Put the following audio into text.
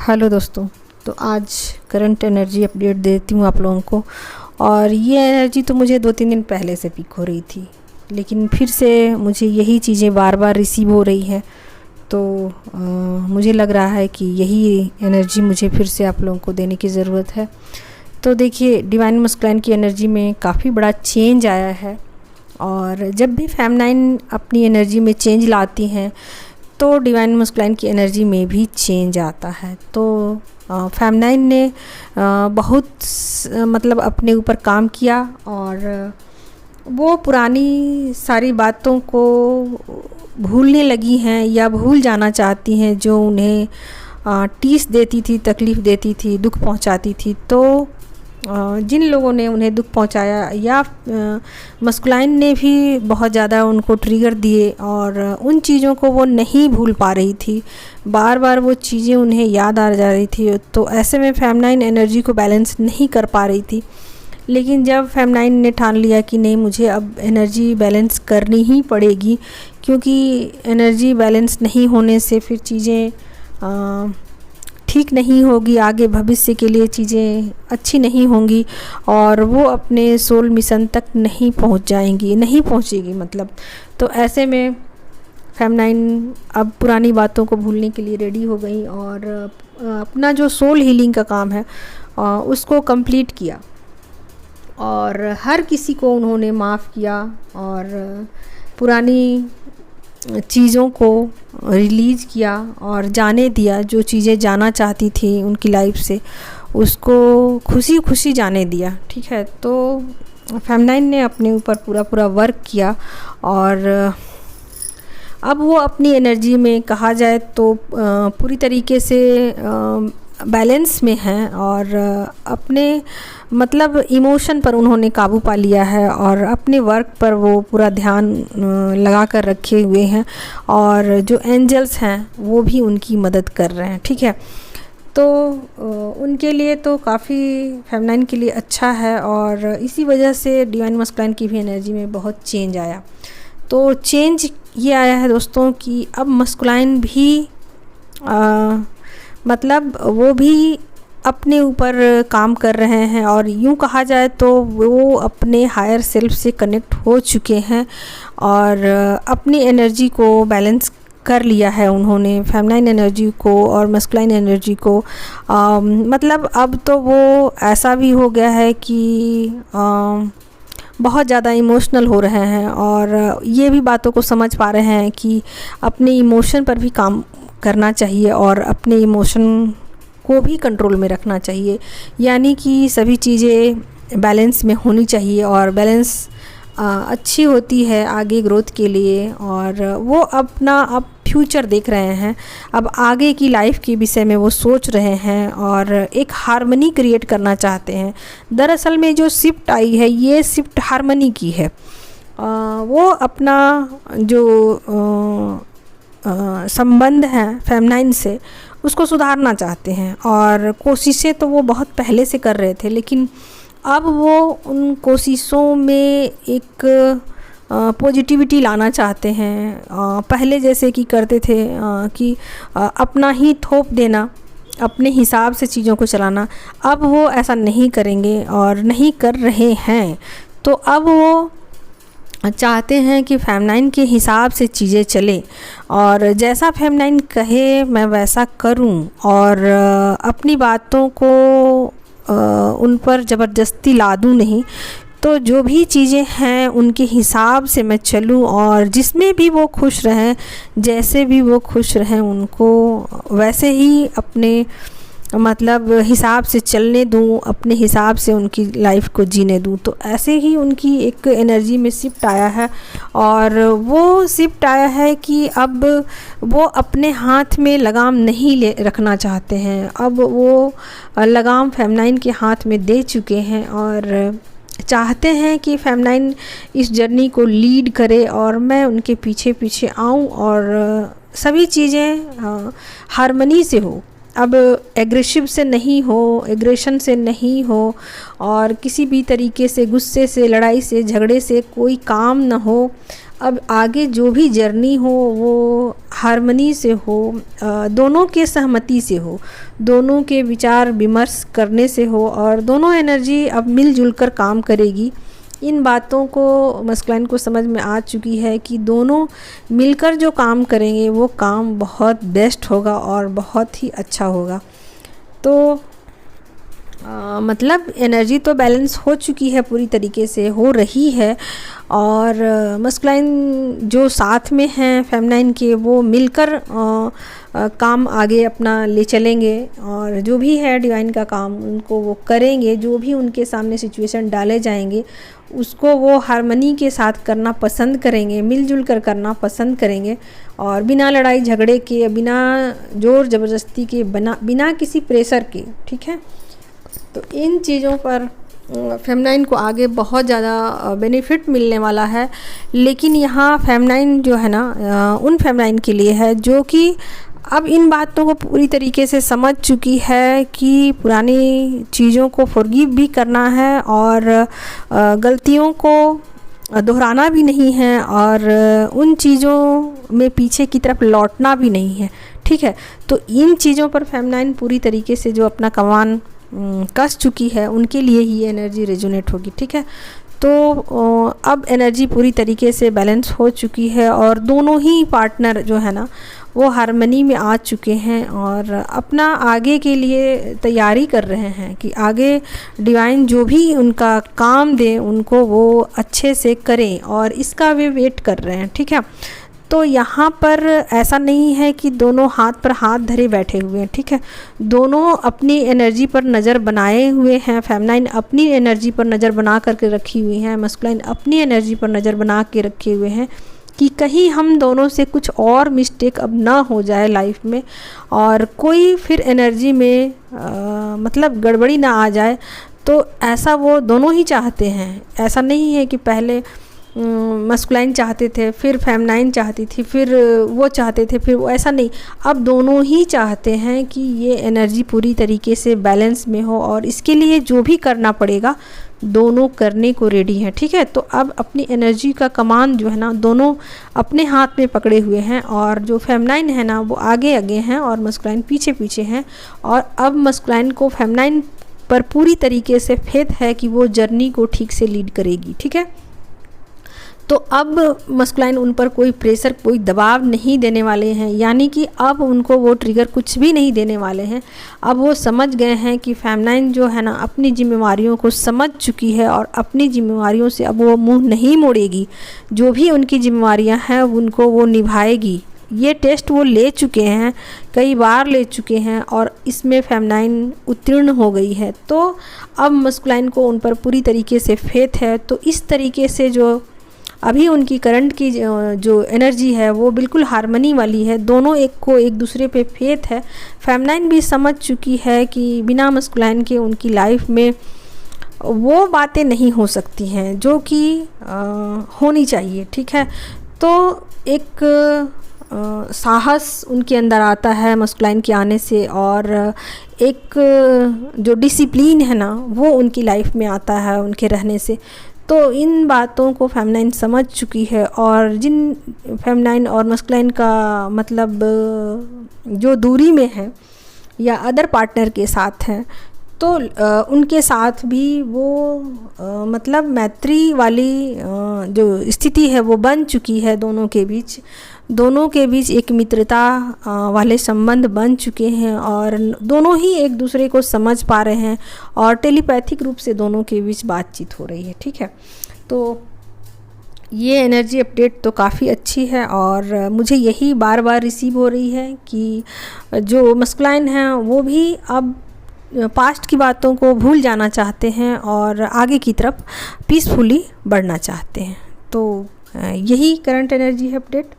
Hello दोस्तों। तो आज करंट एनर्जी अपडेट देती हूँ आप लोगों को। और ये एनर्जी तो मुझे 2-3 दिन पहले से पिक हो रही थी, लेकिन फिर से मुझे यही चीज़ें बार बार रिसीव हो रही हैं। तो मुझे लग रहा है कि यही एनर्जी मुझे फिर से आप लोगों को देने की ज़रूरत है। तो देखिए, डिवाइन मस्कुलाइन की एनर्जी में काफ़ी बड़ा चेंज आया है। और जब भी फेमिनाइन अपनी एनर्जी में चेंज लाती हैं तो डिवाइन मस्कुलाइन की एनर्जी में भी चेंज आता है। तो फेमिनाइन ने बहुत मतलब अपने ऊपर काम किया और वो पुरानी सारी बातों को भूलने लगी हैं या भूल जाना चाहती हैं, जो उन्हें टीस देती थी, तकलीफ़ देती थी, दुख पहुंचाती थी। तो जिन लोगों ने उन्हें दुख पहुंचाया या मस्कुलाइन ने भी बहुत ज़्यादा उनको ट्रिगर दिए और उन चीज़ों को वो नहीं भूल पा रही थी, बार बार वो चीज़ें उन्हें याद आ जा रही थी। तो ऐसे में फेमिनाइन एनर्जी को बैलेंस नहीं कर पा रही थी। लेकिन जब फेमिनाइन ने ठान लिया कि नहीं, मुझे अब एनर्जी बैलेंस करनी ही पड़ेगी, क्योंकि एनर्जी बैलेंस नहीं होने से फिर चीज़ें ठीक नहीं होगी, आगे भविष्य के लिए चीज़ें अच्छी नहीं होंगी और वो अपने सोल मिशन तक नहीं पहुंचेगी मतलब। तो ऐसे में फेमिनाइन अब पुरानी बातों को भूलने के लिए रेडी हो गई और अपना जो सोल हीलिंग का काम है उसको कंप्लीट किया और हर किसी को उन्होंने माफ़ किया और पुरानी चीज़ों को रिलीज़ किया और जाने दिया। जो चीज़ें जाना चाहती थी उनकी लाइफ से, उसको खुशी खुशी जाने दिया। ठीक है, तो फेमिनाइन ने अपने ऊपर पूरा वर्क किया और अब वो अपनी एनर्जी में कहा जाए तो पूरी तरीके से बैलेंस में हैं और अपने मतलब इमोशन पर उन्होंने काबू पा लिया है और अपने वर्क पर वो पूरा ध्यान लगा कर रखे हुए हैं और जो एंजल्स हैं वो भी उनकी मदद कर रहे हैं। ठीक है, तो उनके लिए तो काफ़ी फेमिनाइन के लिए अच्छा है और इसी वजह से डिवाइन मस्कुलाइन की भी एनर्जी में बहुत चेंज आया। तो चेंज ये आया है दोस्तों कि अब मस्कुलाइन भी मतलब वो भी अपने ऊपर काम कर रहे हैं और यूँ कहा जाए तो वो अपने हायर सेल्फ से कनेक्ट हो चुके हैं और अपनी एनर्जी को बैलेंस कर लिया है उन्होंने, फेमिनाइन एनर्जी को और मस्कुलाइन एनर्जी को। मतलब अब तो वो ऐसा भी हो गया है कि बहुत ज़्यादा इमोशनल हो रहे हैं और ये भी बातों को समझ पा रहे हैं कि अपने इमोशन पर भी काम करना चाहिए और अपने इमोशन को भी कंट्रोल में रखना चाहिए। यानी कि सभी चीज़ें बैलेंस में होनी चाहिए और बैलेंस अच्छी होती है आगे ग्रोथ के लिए। और वो अपना अब फ्यूचर देख रहे हैं, अब आगे की लाइफ के विषय में वो सोच रहे हैं और एक हार्मनी क्रिएट करना चाहते हैं। दरअसल में जो शिफ्ट आई है ये शिफ्ट हार्मनी की है। वो अपना जो संबंध है फेमिनाइन से उसको सुधारना चाहते हैं और कोशिशें तो वो बहुत पहले से कर रहे थे, लेकिन अब वो उन कोशिशों में एक पॉजिटिविटी लाना चाहते हैं। पहले जैसे कि करते थे कि अपना ही थोप देना, अपने हिसाब से चीज़ों को चलाना, अब वो ऐसा नहीं करेंगे और नहीं कर रहे हैं। तो अब वो चाहते हैं कि फेमिनाइन के हिसाब से चीज़ें चले और जैसा फेमिनाइन कहे मैं वैसा करूं और अपनी बातों को उन पर ज़बरदस्ती ला दूं नहीं। तो जो भी चीज़ें हैं उनके हिसाब से मैं चलूं और जिसमें भी वो खुश रहें, जैसे भी वो खुश रहें, उनको वैसे ही अपने मतलब हिसाब से चलने दूं, अपने हिसाब से उनकी लाइफ को जीने दूं। तो ऐसे ही उनकी एक एनर्जी में शिफ्ट आया है और वो शिफ्ट आया है कि अब वो अपने हाथ में लगाम नहीं रखना चाहते हैं। अब वो लगाम फेमिनाइन के हाथ में दे चुके हैं और चाहते हैं कि फेमिनाइन इस जर्नी को लीड करे और मैं उनके पीछे पीछे आऊं और सभी चीज़ें हार्मनी से हो। अब एग्रेसिव से नहीं हो, एग्रेशन से नहीं हो और किसी भी तरीके से गुस्से से, लड़ाई से, झगड़े से कोई काम ना हो। अब आगे जो भी जर्नी हो वो हार्मनी से हो, दोनों के सहमति से हो, दोनों के विचार विमर्श करने से हो, और दोनों एनर्जी अब मिलजुल कर काम करेगी। इन बातों को मस्कुलाइन को समझ में आ चुकी है कि दोनों मिलकर जो काम करेंगे वो काम बहुत बेस्ट होगा और बहुत ही अच्छा होगा। तो मतलब एनर्जी तो बैलेंस हो चुकी है, पूरी तरीके से हो रही है, और मस्कुलाइन जो साथ में हैं फेमिनाइन के वो मिलकर काम आगे अपना ले चलेंगे, और जो भी है डिवाइन का काम उनको वो करेंगे। जो भी उनके सामने सिचुएशन डाले जाएंगे उसको वो हार्मनी के साथ करना पसंद करेंगे, मिलजुल कर करना पसंद करेंगे, और बिना लड़ाई झगड़े के, बिना ज़ोर ज़बरदस्ती के, बिना किसी प्रेशर के। ठीक है, तो इन चीज़ों पर फेमिनाइन को आगे बहुत ज़्यादा बेनिफिट मिलने वाला है। लेकिन यहाँ फेमिनाइन जो है ना, उन फेमिनाइन के लिए है जो कि अब इन बातों को पूरी तरीके से समझ चुकी है कि पुरानी चीज़ों को फॉरगिव भी करना है, और गलतियों को दोहराना भी नहीं है, और उन चीज़ों में पीछे की तरफ लौटना भी नहीं है। ठीक है, तो इन चीज़ों पर फेमिनाइन पूरी तरीके से जो अपना कमान कस चुकी है, उनके लिए ही एनर्जी रेजोनेट होगी। ठीक है, तो अब एनर्जी पूरी तरीके से बैलेंस हो चुकी है, और दोनों ही पार्टनर जो है ना वो हार्मनी में आ चुके हैं, और अपना आगे के लिए तैयारी कर रहे हैं कि आगे डिवाइन जो भी उनका काम दे उनको वो अच्छे से करें, और इसका वे वेट कर रहे हैं। ठीक है, तो यहाँ पर ऐसा नहीं है कि दोनों हाथ पर हाथ धरे बैठे हुए हैं। ठीक है, दोनों अपनी एनर्जी पर नज़र बनाए हुए हैं। फेमिनाइन अपनी एनर्जी पर नज़र बना करके रखी हुई हैं, मस्कुलाइन अपनी एनर्जी पर नज़र बना के रखे हुए हैं कि कहीं हम दोनों से कुछ और मिस्टेक अब ना हो जाए लाइफ में, और कोई फिर एनर्जी में मतलब गड़बड़ी ना आ जाए। तो ऐसा वो दोनों ही चाहते हैं। ऐसा नहीं है कि पहले मस्कुलाइन चाहते थे, फिर फेमिनाइन चाहती थी, फिर वो चाहते थे, फिर वो, ऐसा नहीं। अब दोनों ही चाहते हैं कि ये एनर्जी पूरी तरीके से बैलेंस में हो, और इसके लिए जो भी करना पड़ेगा दोनों करने को रेडी हैं। ठीक है, तो अब अपनी एनर्जी का कमान जो है ना दोनों अपने हाथ में पकड़े हुए हैं, और जो फेमिनाइन है ना वो आगे आगे हैं और मस्कुलाइन पीछे पीछे हैं। और अब मस्कुलाइन को फेमिनाइन पर पूरी तरीके से फेथ है कि वो जर्नी को ठीक से लीड करेगी। ठीक है, तो अब मस्कुलाइन उन पर कोई प्रेशर, कोई दबाव नहीं देने वाले हैं, यानी कि अब उनको वो ट्रिगर कुछ भी नहीं देने वाले हैं। अब वो समझ गए हैं कि फेमिनाइन जो है ना अपनी जिम्मेवारियों को समझ चुकी है, और अपनी जिम्मेवारियों से अब वो मुंह नहीं मोड़ेगी। जो भी उनकी जिम्मेवारियां हैं उनको वो निभाएगी। ये टेस्ट वो ले चुके हैं, कई बार ले चुके हैं, और इसमें फेमिनाइन उत्तीर्ण हो गई है। तो अब मस्कुलाइन को उन पर पूरी तरीके से फेथ है। तो इस तरीके से जो अभी उनकी करंट की जो एनर्जी है वो बिल्कुल हार्मनी वाली है। दोनों एक दूसरे पे फेथ है। फेमिनाइन भी समझ चुकी है कि बिना मस्कुलाइन के उनकी लाइफ में वो बातें नहीं हो सकती हैं जो कि होनी चाहिए। ठीक है, तो एक साहस उनके अंदर आता है मस्कुलाइन के आने से, और एक जो डिसिप्लिन है ना वो उनकी लाइफ में आता है उनके रहने से। तो इन बातों को फेमिनाइन समझ चुकी है, और जिन फेमिनाइन और मस्कुलाइन का मतलब जो दूरी में है या अदर पार्टनर के साथ हैं, तो उनके साथ भी वो मतलब मैत्री वाली जो स्थिति है वो बन चुकी है। दोनों के बीच एक मित्रता वाले संबंध बन चुके हैं, और दोनों ही एक दूसरे को समझ पा रहे हैं, और टेलीपैथिक रूप से दोनों के बीच बातचीत हो रही है। ठीक है, तो ये एनर्जी अपडेट तो काफ़ी अच्छी है, और मुझे यही बार बार रिसीव हो रही है कि जो मस्कुलाइन हैं वो भी अब पास्ट की बातों को भूल जाना चाहते हैं और आगे की तरफ पीसफुली बढ़ना चाहते हैं। तो यही करंट एनर्जी है अपडेट।